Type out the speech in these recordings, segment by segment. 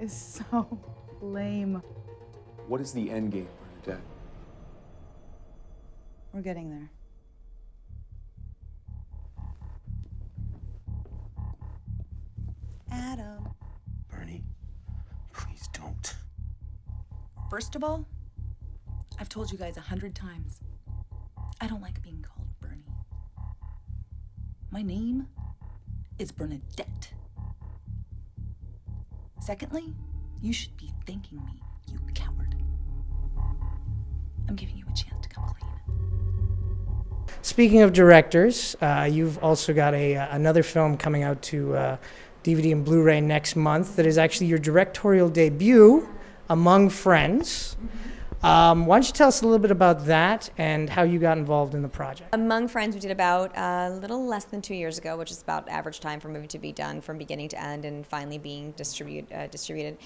is so lame. What is the end game, Bernadette? We're getting there. Adam. Bernie, please don't. First of all, I've told you guys 100 times, I don't like being called Bernie. My name is Bernadette. Secondly, you should be thanking me, you coward. I'm giving you a chance to come clean. Speaking of directors, you've also got another film coming out to DVD and Blu-ray next month that is actually your directorial debut, Among Friends. Why don't you tell us a little bit about that and how you got involved in the project? Among Friends, we did about a little less than 2 years ago, which is about average time for a movie to be done from beginning to end and finally being distributed.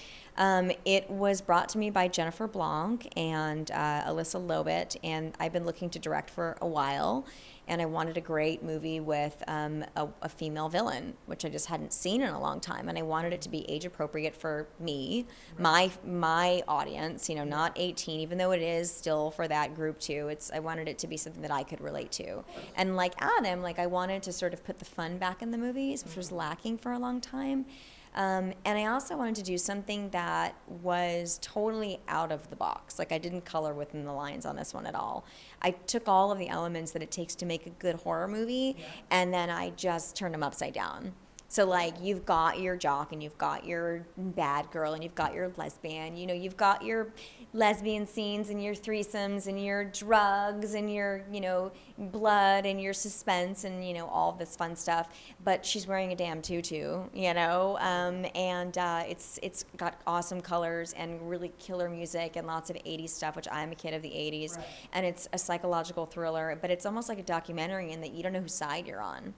It was brought to me by Jennifer Blanc and Alyssa Lobet, and I've been looking to direct for a while. And I wanted a great movie with a female villain, which I just hadn't seen in a long time. And I wanted it to be age appropriate for me, my audience, you know, not 18, even though it is still for that group too. I wanted it to be something that I could relate to. And like Adam, I wanted to sort of put the fun back in the movies, which was lacking for a long time. And I also wanted to do something that was totally out of the box. I didn't color within the lines on this one at all. I took all of the elements that it takes to make a good horror movie, and then I just turned them upside down. So you've got your jock and you've got your bad girl and you've got your lesbian, you know, you've got your lesbian scenes and your threesomes and your drugs and your, you know, blood and your suspense and, you know, all of this fun stuff. But she's wearing a damn tutu, you know, and it's got awesome colors and really killer music and lots of 80s stuff, which I'm a kid of the 80s. Right. And it's a psychological thriller, but it's almost like a documentary in that you don't know whose side you're on.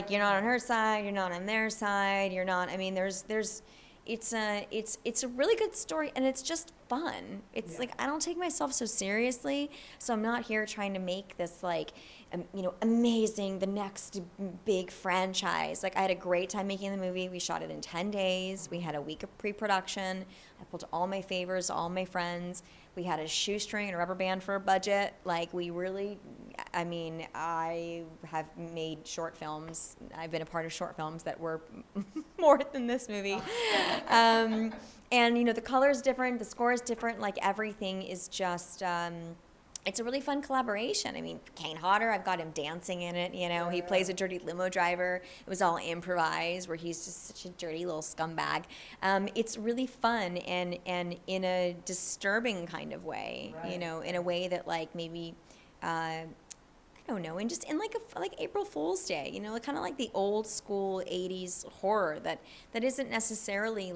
You're not on her side, you're not on their side, you're not, I mean, it's a really good story, and it's just fun. It's I don't take myself so seriously, so I'm not here trying to make this you know, amazing, the next big franchise. I had a great time making the movie. We shot it in 10 days. We had a week of pre-production. I pulled all my favors, all my friends. We had a shoestring and a rubber band for a budget. We really, I mean, I have made short films. I've been a part of short films that were more than this movie. And, you know, the color is different, the score is different, everything is just, it's a really fun collaboration. I mean, Kane Hodder, I've got him dancing in it, you know. He plays a dirty limo driver. It was all improvised, where he's just such a dirty little scumbag. It's really fun and in a disturbing kind of way, you know, in a way that maybe, I don't know, and just in like April Fool's Day, you know, kind of like the old school 80s horror that isn't necessarily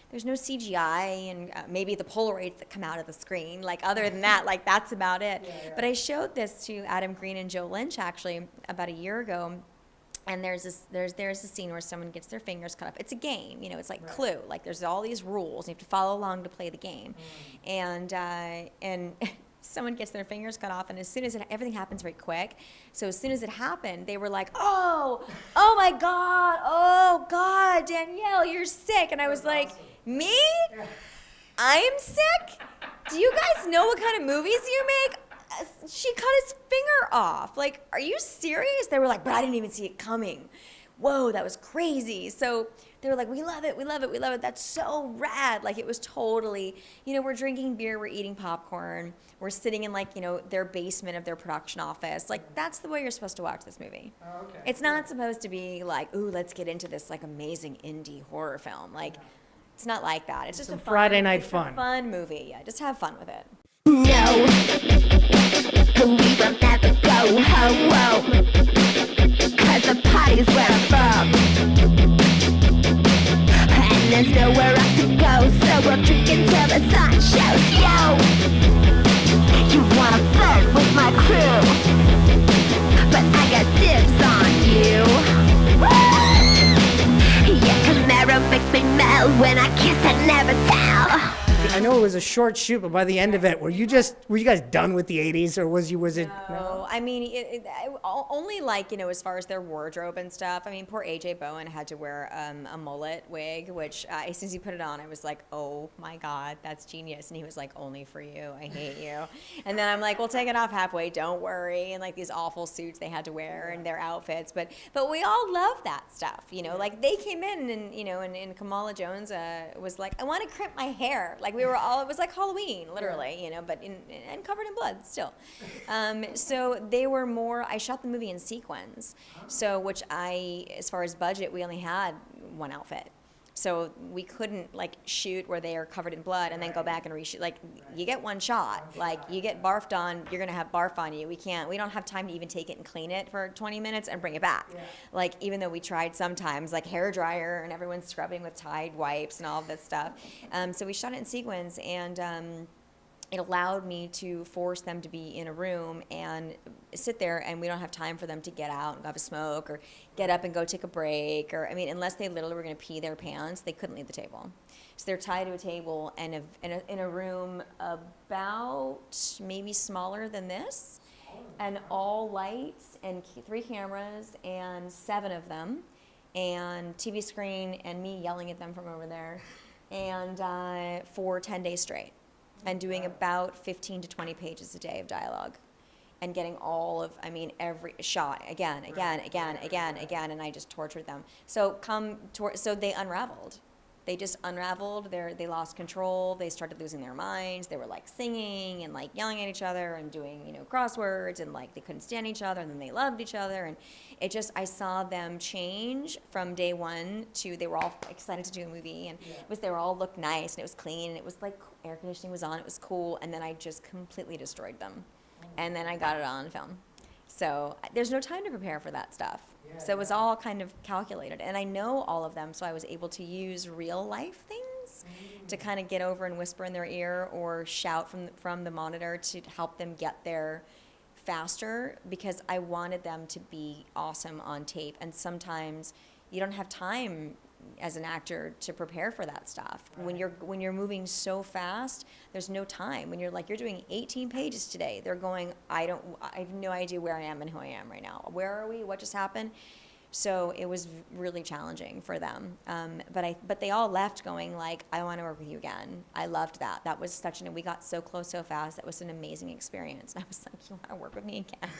there's no CGI and maybe the Polaroids that come out of the screen. Other than that, that's about it. Yeah. But I showed this to Adam Green and Joe Lynch actually about a year ago. And there's a scene where someone gets their fingers cut off. It's a game, you know. It's like Clue. There's all these rules. You have to follow along to play the game, and someone gets their fingers cut off, and as soon as everything happens very quick. So as soon as it happened, they were like, oh my God, Danielle, you're sick. And I was like, me? I'm sick? Do you guys know what kind of movies you make? She cut his finger off. Are you serious? They were like, but I didn't even see it coming. Whoa, that was crazy. So they were like, we love it. That's so rad. It was totally, you know, we're drinking beer, we're eating popcorn, we're sitting in you know, their basement of their production office. That's the way you're supposed to watch this movie. Oh, okay. It's not supposed to be ooh, let's get into this amazing indie horror film. It's not like that. It's just a Friday night fun. Fun movie. Yeah, just have fun with it. No, we will never go home, 'cause the party's where I'm from, and there's nowhere else to go, so we'll drink until the sun shows. Yo, you wanna flirt with my crew, but I got dibs on you. Yeah, Camaro makes me melt when I kiss, I never tell. I know know it was a short shoot, but by the end of it, were you guys done with the 80s, or was it? No, I mean, only like, as far as their wardrobe and stuff. I mean, poor AJ Bowen had to wear a mullet wig, which as soon as he put it on, I was like, oh my God, that's genius. And he was like, only for you, I hate you. And then I'm like, we'll take it off halfway, don't worry. And like these awful suits they had to wear and their outfits. But we all love that stuff, like they came in and Kamala Jones was like, I want to crimp my hair. Like we were all, it was like Halloween, literally, but and covered in blood still. So they were more, I shot the movie in sequins. So which as far as budget, we only had one outfit. So we couldn't like shoot where they are covered in blood and then go back and reshoot. Like you get one shot, like you get barfed on, you're gonna have barf on you. We don't have time to even take it and clean it for 20 minutes and bring it back. Yeah. Like even though we tried sometimes, like hair dryer and everyone's scrubbing with Tide wipes and all of this stuff. So we shot it in sequence, and it allowed me to force them to be in a room and sit there, and we don't have time for them to get out and have a smoke or get up and go take a break, or unless they literally were going to pee their pants, they couldn't leave the table. So they're tied to a table and in a room about maybe smaller than this, and all lights and 3 cameras and 7 of them, and TV screen and me yelling at them from over there, and for 10 days straight. And doing about 15 to 20 pages a day of dialogue, and getting all of, every shot again, and I just tortured them. So so they unraveled. They just unraveled. They lost control. They started losing their minds. They were like singing and like yelling at each other and doing crosswords, and like they couldn't stand each other, and then they loved each other, and I saw them change from day one to they were all excited to do a movie, and they were all looked nice, and it was clean, and it was like air conditioning was on, it was cool, and then I just completely destroyed them, and then I got it on film. So there's no time to prepare for that stuff. So it was all kind of calculated, and I know all of them, so I was able to use real life things to kind of get over and whisper in their ear or shout from the monitor to help them get there faster, because I wanted them to be awesome on tape, and sometimes you don't have time as an actor to prepare for that stuff. Right. When you're moving so fast, there's no time. When you're doing 18 pages today, they're going, I have no idea where I am and who I am right now. Where are we? What just happened? So it was really challenging for them. But they all left going like, I want to work with you again. I loved that. That was we got so close so fast. That was an amazing experience. And I was like, you want to work with me again?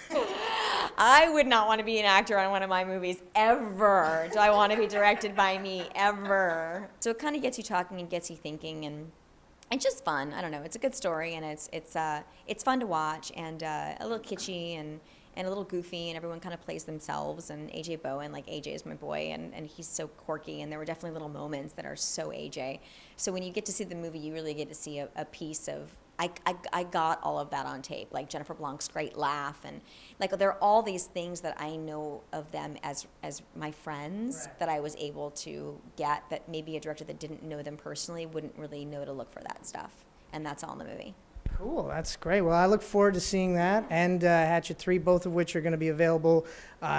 I would not want to be an actor on one of my movies ever. Do I want to be directed by me ever? So it kind of gets you talking and gets you thinking, and it's just fun. I don't know. It's a good story, and it's fun to watch, and a little kitschy and a little goofy, and everyone kind of plays themselves. And AJ Bowen, like AJ is my boy, and he's so quirky, and there were definitely little moments that are so AJ. So when you get to see the movie, you really get to see a piece of, I got all of that on tape, like Jennifer Blanc's great laugh, and like there are all these things that I know of them as my friends, right, that I was able to get that maybe a director that didn't know them personally wouldn't really know to look for that stuff, and that's all in the movie. Cool, that's great. Well, I look forward to seeing that, and Hatchet 3, both of which are going to be available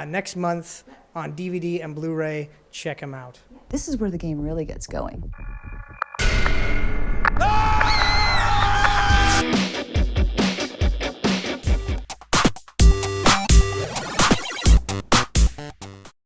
next month on DVD and Blu-ray. Check them out. This is where the game really gets going. Ah!